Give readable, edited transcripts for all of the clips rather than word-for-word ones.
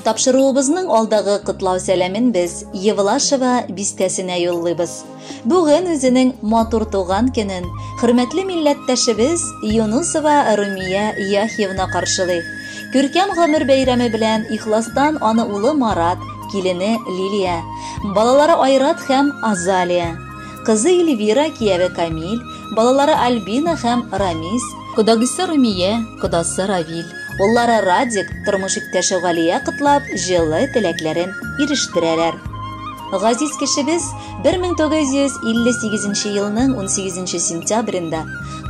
Тапшыруыбызның алдагы кытлау сәламен без Евлашева бистәсенә юллыйбыз. Бүген үзенең матур туган көнен хөрмәтле милләттәшебез Юнусова Румия Яхьевна каршылый. Күркәм гомер бәйрәме белән ихластан аны улы Марат, килене Лилия, балалары Айрат һәм Азалия, кызы Эльвира, кияве Камил, балалары Альбина һәм Рамис, кудагысы Румия, кудасы Равил, уллары Радик, тормыш иптәше Галия кытлап, җылы теләкләрен ирештерәләр. Газиз кешебез 1958 елның 18 сентябрендә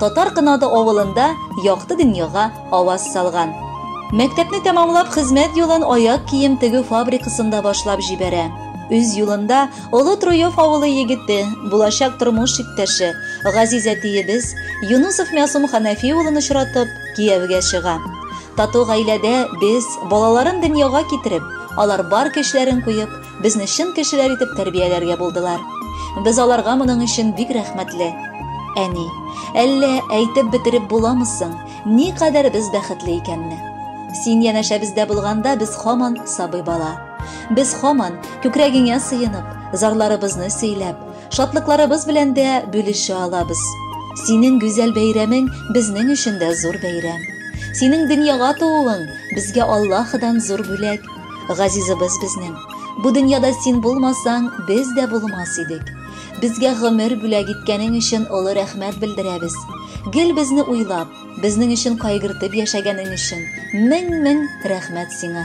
Татар Кынады авылында якты дөньяга аваз салган. Мәктәпне тәмамлап хезмәт юлын аяк кием тегү фабрикасында башлап җибәрә. Үз юлында Олы Труев авылы егете, булачак тормыш иптәше Газиз әтиебез Юнусов Мәсум Хәнәфи улын очратып, Киевгә чыга. Тату гаиләдә без балаларын дөньяга китереп, алар бар көчләрен куеп, безне чын кешеләр итеп тәрбияләргә булдылар. Без аларга моның өчен бик рәхмәтле. Әни, әллә әйтеп бетереп буламысың, ни кадәр без бәхетле икәнне. Син янәшә бездә булганда без һаман сабый бала. Без һаман күкрәгеңә сыенып, зарларыбызны сөйләп, шатлыкларыбыз белән дә бүлешә алабыз. Синең гүзәл бәйрәмең безнең өчен дә зур бәйрәм. Синең дөньяга тууың безгә Аллаһыдан зур бүләк. Газизыбыз безнең. Бу дөньяда син булмасаң, без дә булмас идек. Безгә гомер бүләк иткәнең өчен олы рәхмәт белдерәбез. Гел безне уйлап, безнең өчен кайгыртып яшәгәнең өчен мең рәхмәт сиңа.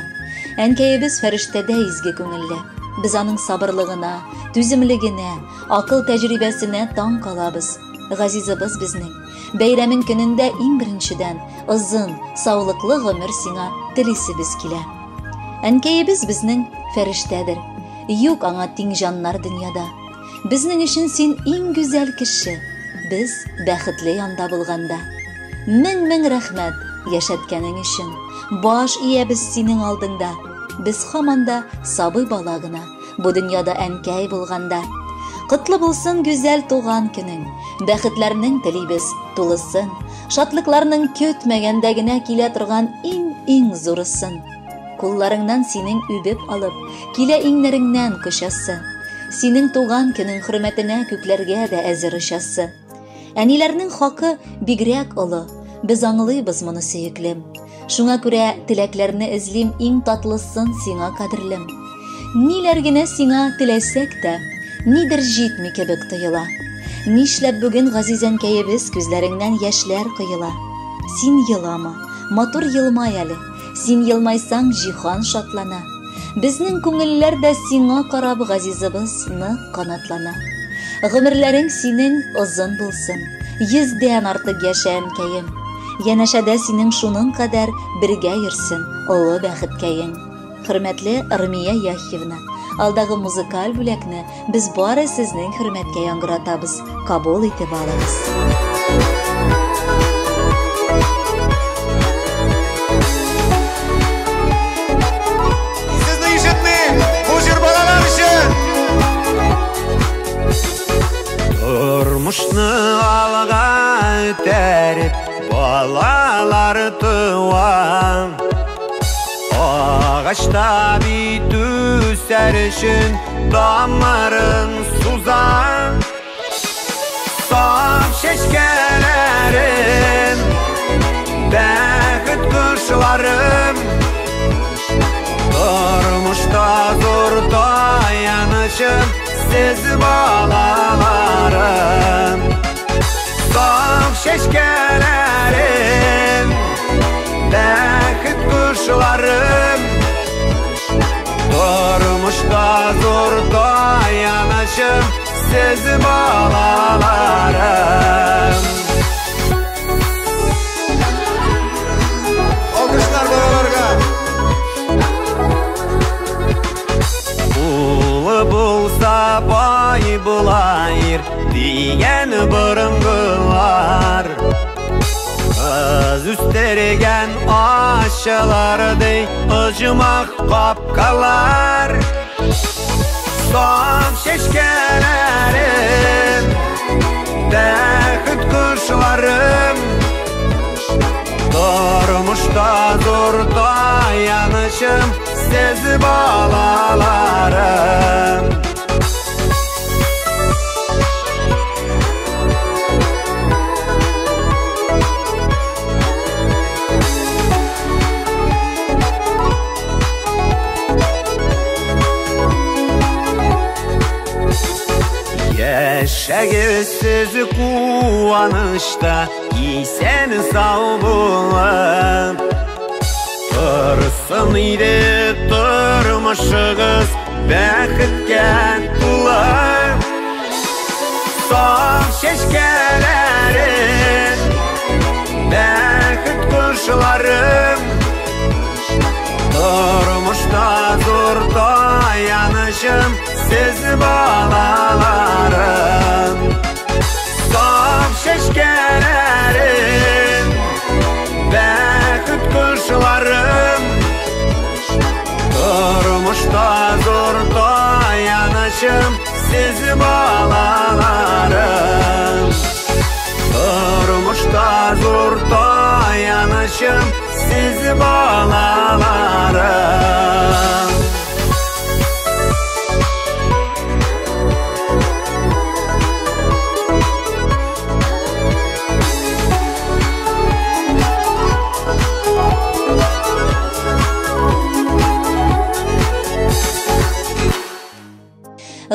Әнкәебез фәрештәдә изге күңелле. Без аның сабырлыгына, түземлегенә, акыл тәҗрибәсенә таң калабыз. Газизыбыз безнең. Бәйрәмең көнендә иң беренчедән озын, саулыклы гомер сиңа телисебез килә. Әнкәебез безнең фәрештәдер. Юк аңа тиң җаннар дөньяда. Безнең өчен син иң гүзәл кеше. Без бәхетле янда булганда. Мең рәхмәт яшәткәнең өчен. Баш иябез синең алдыңда. Без һаман да сабый бала гына. Бу дөньяда әнкәй булганда. Кытлы булсын гүзәл туган көнең. Бәхетләрнең телибез тулысын. Шатлыкларның көтмәгәндә генә килә торган иң зурысын. Кулларыңнан синең үбеп алып, килә иңнәреңнән кочасы. Синең туган көнең хөрмәтенә күкләргә дә әзер очасы. Әниләрнең хакы бигрәк олы. Без аңлыйбыз моны сөеклем. Шуңа күрә теләкләрне эзлим иң татлысын сиңа кадерлем. Ниләр генә сиңа теләсәк тә, нидер җитми кебек тоела. Нишләп бүген Газиз әнкәебез күзләреңнән яшьләр коела. Син елама, матур елмай әле. Син елмайсаң җиһан шатлана. Безнең күңелләр дә сиңа карап Газизыбыз нык канатлана. Гомерләрең синең озын булсын. 100дән артык яшә әнкәем. Янәшәдә синең шуның кадәр бергә йөрсен олы бәхеткәең. Хөрмәтле Румия Яхьевна, алдагы музыкаль бүләкне без бары сезнең хөрмәткә яңгыратабыз. Кабул итеп алыгыз. Сезне ишетмим, бу җыр балалар өчен. Тормышны алга үтәреп, балалар туа. Ağaçta bit üser üçün damarın suzan. Saf şeşkelerim, bәхет kuşlarım. Durmuşta zor dayanışım, siz balalarım. Saf şeşkelerim, bәхет kuşlarım. Durmuşta zor dayanışım, siz balalarım. Alkışlar balalarga. Ulu bulsa bay bulayır diyen burungular. Kız üstlergen aşılardı ıcımak kapkalar. Son şeşkelerim, bәхет kuşlarım. Durmuşta zor dayanışım, siz balalarım. Yaşayız sizi kuvanışta, iyisen sağ bulun. Tırsın idi turmuşuğuz, bəxtke tular. Saf şeşkelerim, bəxt kuşlarım. Turmuşta zor dayanışım, siz balalarım. Saf şeşkelerim, bəxt kuşlarım. Turmuşta zor dayanışım, siz balalarım. Turmuşta zor dayanışım, siz balalarım.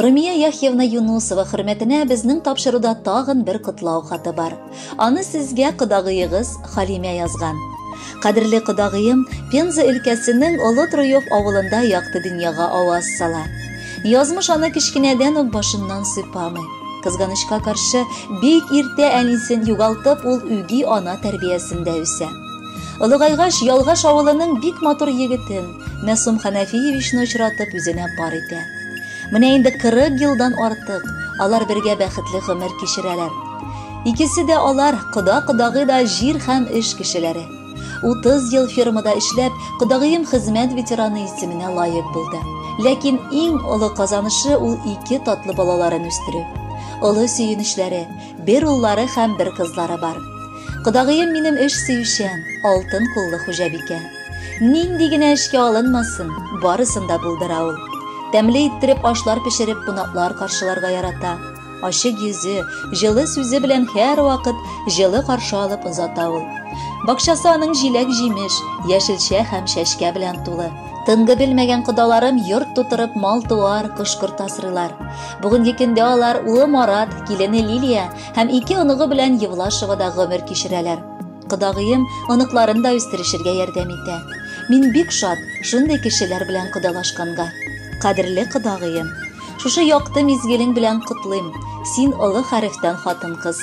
Румия Яхьевна Юнусова хөрмәтенә безнең тапшыруда тагын бер котлау хаты бар. Аны сезгә кодагыегыз Халимә язган. Кадерле кодагыем, Пенза өлкәсенең Олы Труев авылында якты дөньяга аваз сала. Язмыш аны кичкенәдән үк башыннан сыйпамый. Кызганычка каршы, бик иртә әнисен югалтып, ул үги ана тәрбиясендә үсә. Олыгайгач Ялгаш авылының бик матур егетен, Мәсум Хәнәфиевичне очратып үзенә пар итә. Менә инде 40 елдан артык алар бергә бәхетле гомер кичерәләр. Икесе дә алар кодагый да җир һәм эш кешеләре. 30 ел фермада эшләп, кодагыем хезмәт ветераны исеменә лаек булды. Ләкин иң олы казанышы ул 2 татлы балаларын үстерү. Олы сөенечләре, бер уллары һәм бер кызлары бар. Кодагыем минем эш сөючән, алтын куллы хуҗабикә. Нинди генә эшкә алынмасын, барысын да булдыра ул. Тәмле иттереп ашлар пешереп кунаклар каршыларга ярата. Ачык йөзе, җылы сүзе белән һәр вакыт җылы каршы алып озата ул. Бакчасы аның җиләк-җимеш, яшелчә һәм шәшкә белән тулы. Тынгы белмәгән кодаларым йорт тутырып мал-туар, кош-корт асрыйлар. Бүгенге көндә алар улы Марат, килене Лилия һәм 2 оныгы белән Евлашевада гомер кичерәләр. Кодагыем оныкларын да үстерешергә ярдәм итә. Мин бик шат шундый кешеләр белән кодалашканга. Кадерле кодагыем, шушы якты мизгелең белән котлыйм. Син олы хәрефтән хатын-кыз.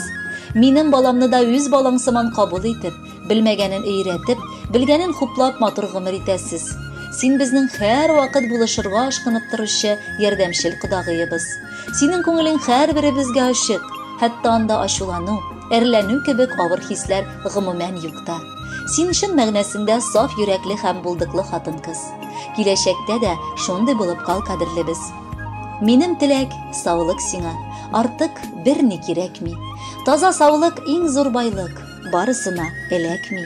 Минем баламны да үз балаң сыман кабул итеп, белмәгәнен өйрәтеп, белгәнен хуплап матур гомер итәсез. Син безнең һәр вакыт булышырга ашкынып торучы ярдәмчел кодагыебыз. Синең күңелең һәрберебезгә ачык, хәтта анда ачулану, әрләнү кебек авыр хисләр гомумән юкта. Син чын мәгънәсендә саф йөрәкле һәм булдыклы хатын-кыз. Киләчәктә дә шундый булып кал, кадерлебез. Минем теләк саулык сиңа, артык берни кирәкми. Таза саулык иң зур байлык, барысына эләкми.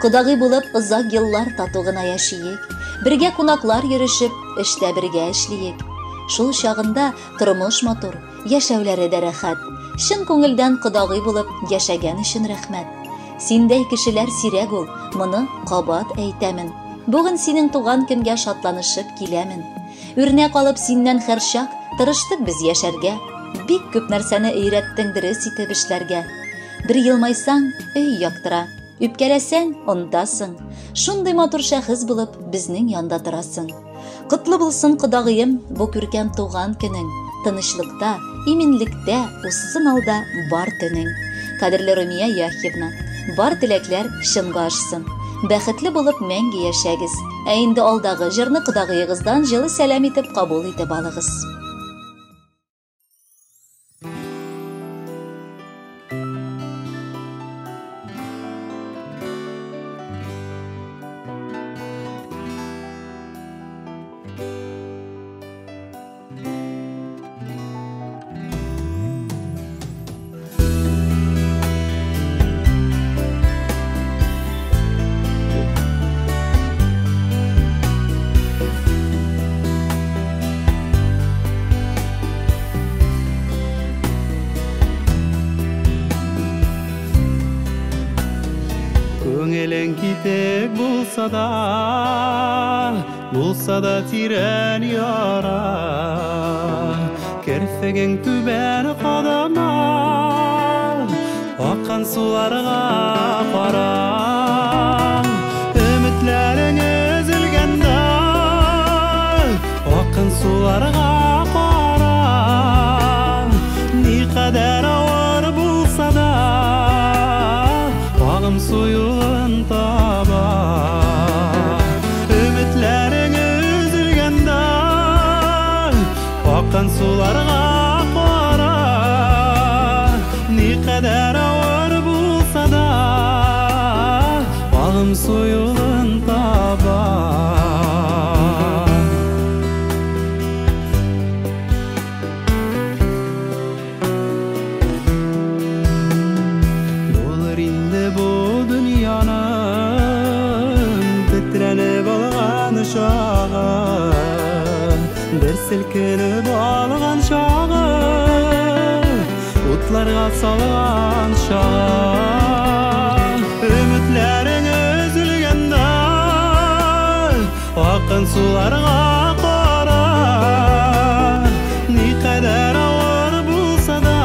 Кодагый булып озак еллар тату гына яшиек, бергә кунаклар йөришеп, эштә бергә эшлиек. Шул чагында тормыш матур, яшәүләре дә рәхәт. Чын күңелдән кодагый булып яшәгән өчен рәхмәт. Синдәй кешеләр сирәк ул, моны кабат әйтәмен. Бүген синең туган көнгә шатланышып киләмен. Үрнәк алып синнән һәрчак тырыштык без яшәргә. Бик күп нәрсәне өйрәттең дөрес итеп эшләргә. Бер елмайсаң, өй яктыра. Үпкәләсәң, онтасың. Шундый матур шәхес булып безнең янда торасың. Котлы булсын кодагыем бу күркәм туган көнең. Тынычлыкта, иминлектә, уссын алда бар төнең. Кадерле Румия Яхьевна, бар теләкләр чынга ашсын. Бәхетле булып мәңге яшәгез. Ә инде алдагы җырны кодагыегыздан җылы сәлам итеп кабул итеп алыгыз. bulsa da tiren yara kerfegen tüben kadama akan sularga qara ümitlerin üzülgende akan sularga qara ni kadar ağır bulsa da bağım suyun taba ümitlerin üzülgende akan sularga qara ni kadar ağır bulsa da bağım suyun taba bir silkinip algan şağı utlarga salgan şağı ümitlerin üzülgende akın sularga qara ni kadar ağır bulsa da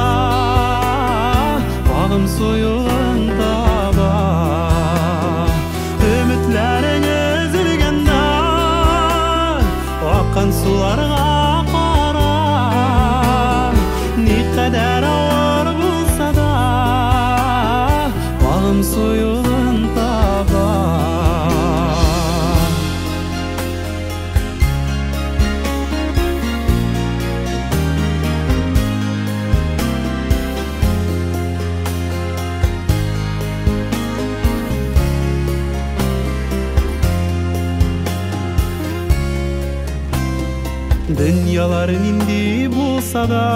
bağım suyun taba ümitlerin üzülgende akan sularga qara ni kadar ağır bulsa da bağım suyun taba dünyaların indi bulsa da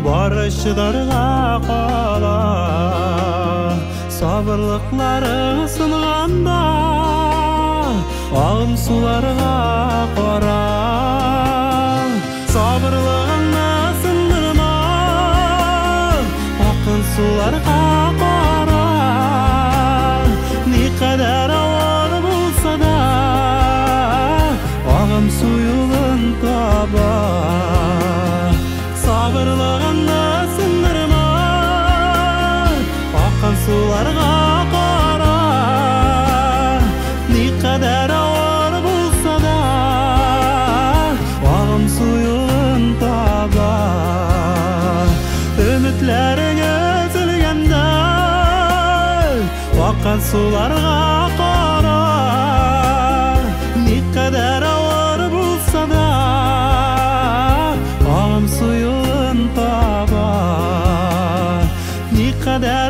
barışlarga qala sabırlıkları sınğanda ağım sularga qara sabırlığını sındırma akın sularga qara ni kadar ağır bulsa da ağım suyun taba sabırlığını sındırma akan sularga qara ni kadar ağır bulsa da ağım suyun taba ümitlerin üzülgende akan sularga qara ni kadar ağır bulsa da ağım suyun taba ni kadar